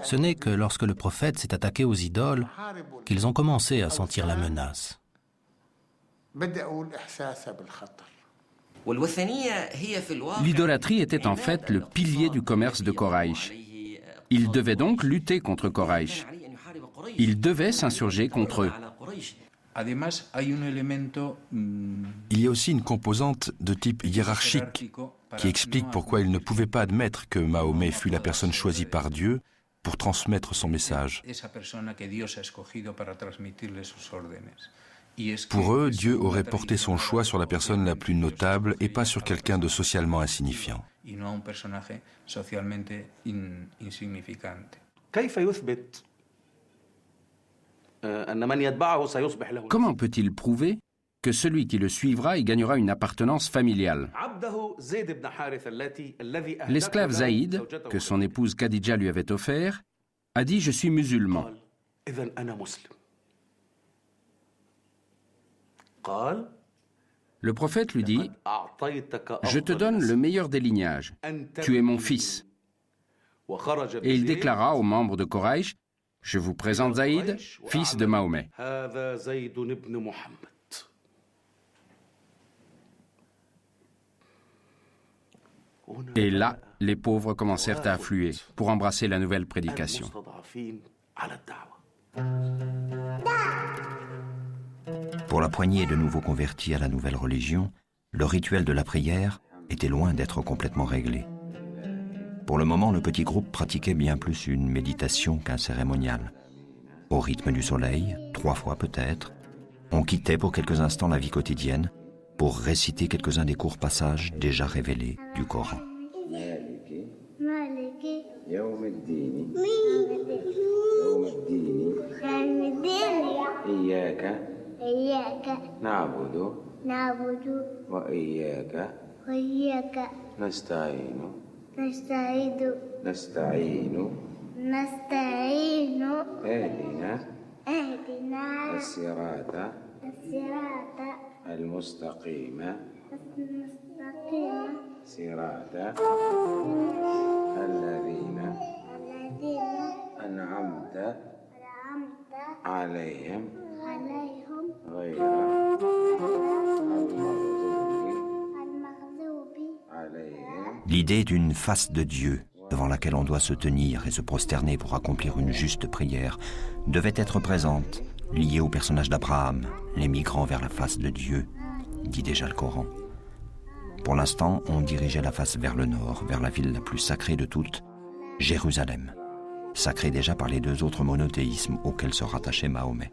Ce n'est que lorsque le prophète s'est attaqué aux idoles qu'ils ont commencé à sentir la menace. L'idolâtrie était en fait le pilier du commerce de Koraïch. Il devait donc lutter contre Koraïch. Il devait s'insurger contre eux. Il y a aussi une composante de type hiérarchique qui explique pourquoi il ne pouvait pas admettre que Mahomet fût la personne choisie par Dieu pour transmettre son message. Pour eux, Dieu aurait porté son choix sur la personne la plus notable et pas sur quelqu'un de socialement insignifiant. Comment peut-il prouver que celui qui le suivra y gagnera une appartenance familiale? L'esclave Zaïd, que son épouse Khadija lui avait offert, a dit « Je suis musulman ». Le prophète lui dit « Je te donne le meilleur des lignages. Tu es mon fils. » Et il déclara aux membres de Koraïch « Je vous présente Zaïd, fils de Mahomet. » Et là, les pauvres commencèrent à affluer pour embrasser la nouvelle prédication. Pour la poignée de nouveaux convertis à la nouvelle religion, le rituel de la prière était loin d'être complètement réglé. Pour le moment, le petit groupe pratiquait bien plus une méditation qu'un cérémonial. Au rythme du soleil, 3 fois peut-être, on quittait pour quelques instants la vie quotidienne pour réciter quelques-uns des courts passages déjà révélés du Coran. L'idée d'une face de Dieu devant laquelle on doit se tenir et se prosterner pour accomplir une juste prière devait être présente, liée au personnage d'Abraham, les migrants vers la face de Dieu, dit déjà le Coran. Pour l'instant, on dirigeait la face vers le nord, vers la ville la plus sacrée de toutes, Jérusalem, sacrée déjà par les 2 autres monothéismes auxquels se rattachait Mahomet.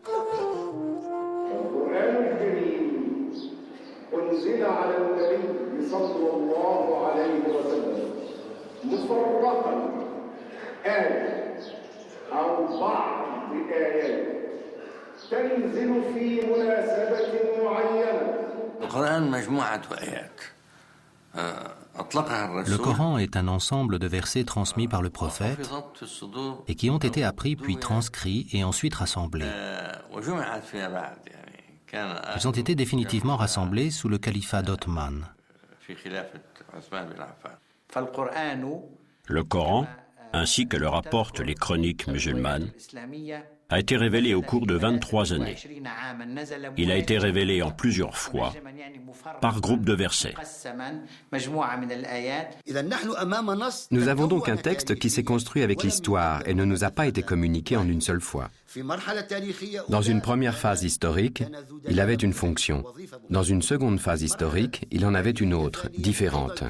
Le Coran est un ensemble de versets transmis par le prophète et qui ont été appris puis transcrits et ensuite rassemblés. Ils ont été définitivement rassemblés sous le califat d'Othman. Le Coran, ainsi que le rapportent les chroniques musulmanes, a été révélé au cours de 23 années. Il a été révélé en plusieurs fois, par groupe de versets. Nous avons donc un texte qui s'est construit avec l'histoire et ne nous a pas été communiqué en une seule fois. Dans une première phase historique, il avait une fonction. Dans une seconde phase historique, il en avait une autre, différente.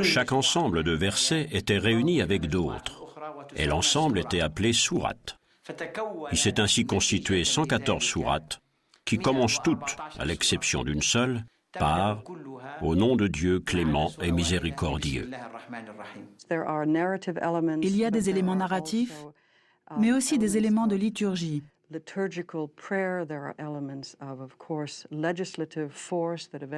Chaque ensemble de versets était réuni avec d'autres, et l'ensemble était appelé sourate. Il s'est ainsi constitué 114 sourates, qui commencent toutes, à l'exception d'une seule, part au nom de Dieu clément et miséricordieux. Il y a des éléments narratifs, mais aussi des éléments de liturgie.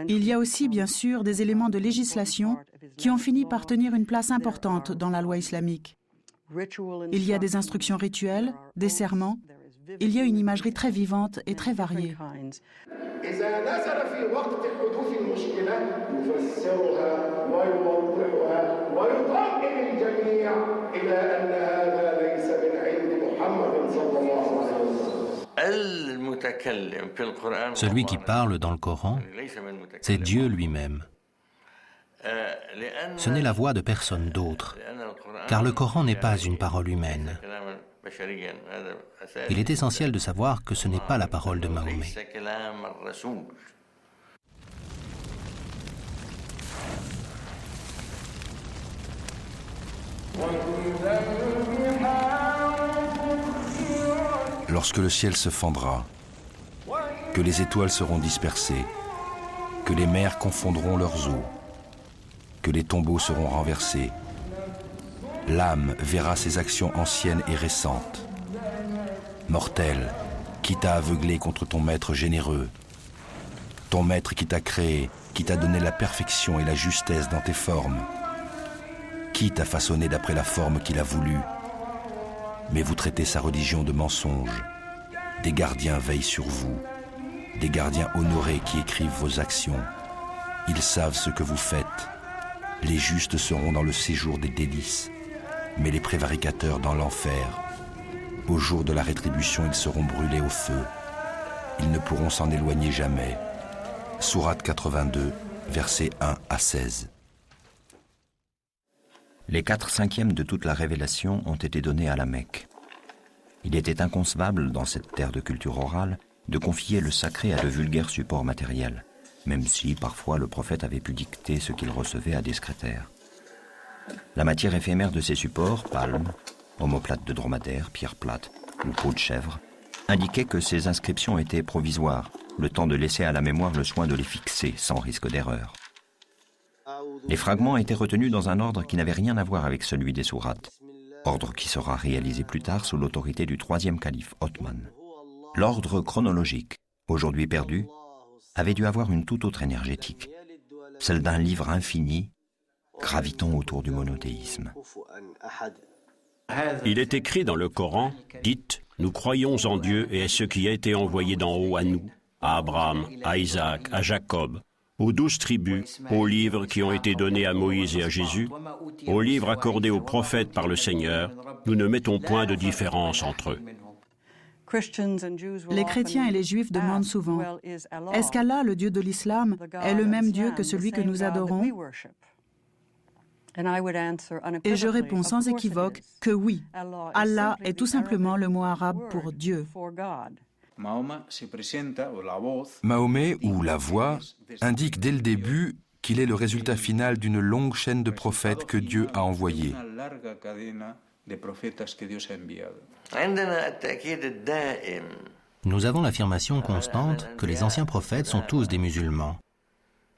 Il y a aussi, bien sûr, des éléments de législation qui ont fini par tenir une place importante dans la loi islamique. Il y a des instructions rituelles, des serments. Il y a une imagerie très vivante et très variée. Celui qui parle dans le Coran, c'est Dieu lui-même. Ce n'est la voix de personne d'autre, car le Coran n'est pas une parole humaine. Il est essentiel de savoir que ce n'est pas la parole de Mahomet. Lorsque le ciel se fendra, que les étoiles seront dispersées, que les mers confondront leurs eaux, que les tombeaux seront renversés, l'âme verra ses actions anciennes et récentes. Mortel, qui t'a aveuglé contre ton maître généreux, ton maître qui t'a créé, qui t'a donné la perfection et la justesse dans tes formes, qui t'a façonné d'après la forme qu'il a voulu. Mais vous traitez sa religion de mensonge. Des gardiens veillent sur vous, des gardiens honorés qui écrivent vos actions. Ils savent ce que vous faites. Les justes seront dans le séjour des délices, mais les prévaricateurs dans l'enfer. Au jour de la rétribution, ils seront brûlés au feu. Ils ne pourront s'en éloigner jamais. Sourate 82, versets 1 à 16. Les 4/5 de toute la révélation ont été donnés à la Mecque. Il était inconcevable, dans cette terre de culture orale, de confier le sacré à de vulgaires supports matériels, même si, parfois, le prophète avait pu dicter ce qu'il recevait à des secrétaires. La matière éphémère de ces supports, palmes, omoplates de dromadaire, pierres plates ou peau de chèvre, indiquait que ces inscriptions étaient provisoires, le temps de laisser à la mémoire le soin de les fixer sans risque d'erreur. Les fragments étaient retenus dans un ordre qui n'avait rien à voir avec celui des sourates, ordre qui sera réalisé plus tard sous l'autorité du 3e calife Othman. L'ordre chronologique, aujourd'hui perdu, avait dû avoir une toute autre énergétique, celle d'un livre infini gravitant autour du monothéisme. Il est écrit dans le Coran, dites, nous croyons en Dieu et à ce qui a été envoyé d'en haut à nous, à Abraham, à Isaac, à Jacob, aux 12 tribus, aux livres qui ont été donnés à Moïse et à Jésus, aux livres accordés aux prophètes par le Seigneur, nous ne mettons point de différence entre eux. Les chrétiens et les juifs demandent souvent, est-ce qu'Allah, le Dieu de l'islam, est le même Dieu que celui que nous adorons ? Et je réponds sans équivoque que oui, Allah est tout simplement le mot arabe pour Dieu. Mahomet, ou la voix, indique dès le début qu'il est le résultat final d'une longue chaîne de prophètes que Dieu a envoyés. Nous avons l'affirmation constante que les anciens prophètes sont tous des musulmans,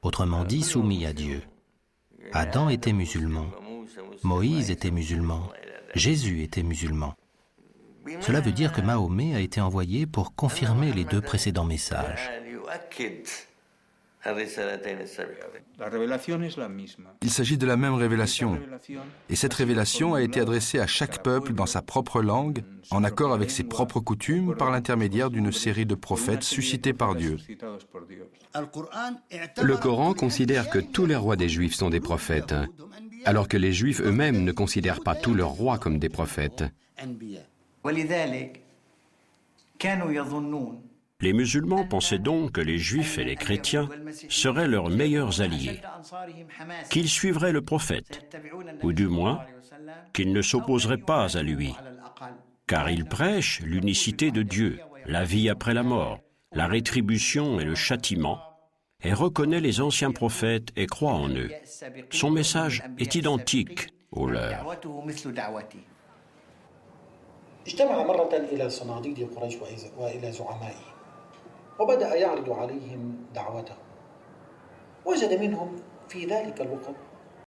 autrement dit soumis à Dieu. Adam était musulman, Moïse était musulman, Jésus était musulman. Cela veut dire que Mahomet a été envoyé pour confirmer les 2 précédents messages. Il s'agit de la même révélation, et cette révélation a été adressée à chaque peuple dans sa propre langue, en accord avec ses propres coutumes, par l'intermédiaire d'une série de prophètes suscités par Dieu. Le Coran considère que tous les rois des Juifs sont des prophètes, alors que les Juifs eux-mêmes ne considèrent pas tous leurs rois comme des prophètes. Les musulmans pensaient donc que les Juifs et les chrétiens seraient leurs meilleurs alliés, qu'ils suivraient le prophète, ou du moins, qu'ils ne s'opposeraient pas à lui, car il prêche l'unicité de Dieu, la vie après la mort, la rétribution et le châtiment, et reconnaît les anciens prophètes et croit en eux. Son message est identique au leur. اجتمع مرة إلى صناديد قريش وإلى زعمائهم وبدأ يعرض عليهم دعوته وجد منهم في ذلك الوقت